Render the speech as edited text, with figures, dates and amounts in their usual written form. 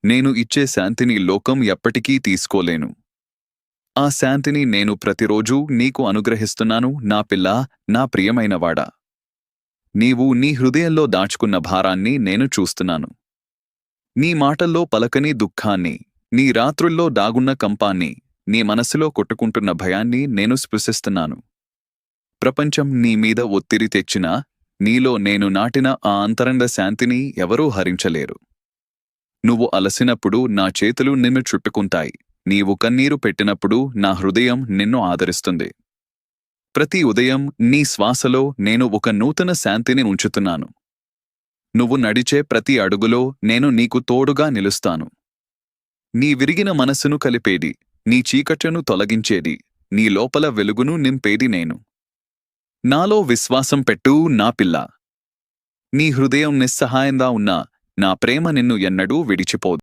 నేను ఇచ్చే శాంతిని లోకం ఎప్పటికీ తీసుకోలేను. ఆ శాంతిని నేను ప్రతిరోజూ నీకు అనుగ్రహిస్తున్నాను నా పిల్లా, నా ప్రియమైనవాడా. నీవు నీ హృదయంలో దాచుకున్న భారాన్ని నేను చూస్తున్నాను. నీ మాటల్లో పలకని దుఃఖాన్ని, నీ రాత్రుల్లో దాగున్న కంపాన్ని, నీ మనసులో కొట్టుకుంటున్న భయాన్ని నేను స్పృశిస్తున్నాను. ప్రపంచం నీ మీద ఒత్తిడి తెచ్చినా, నీలో నేను నాటిన ఆ అంతరంగ శాంతిని ఎవరూ హరించలేరు. నువ్వు అలసినప్పుడు నా చేతులు నిన్ను చుట్టుకుంటాయి. నీవు కన్నీరు పెట్టినప్పుడు నా హృదయం నిన్ను ఆదరిస్తుంది. ప్రతి ఉదయం నీ శ్వాసలో నేను ఒక నూతన శాంతిని ఉంచుతున్నాను. నువ్వు నడిచే ప్రతి అడుగులో నేను నీకు తోడుగా నిలుస్తాను. నీ విరిగిన మనసును కలిపేది, నీ చీకట్లను తొలగించేది, నీ లోపల వెలుగును నింపేది నేను. నాలో విశ్వాసం పెట్టు నా పిల్లా. నీ హృదయం నిస్సహాయంగా ఉన్నా నా ప్రేమ నిన్ను ఎన్నడూ విడిచిపోదు.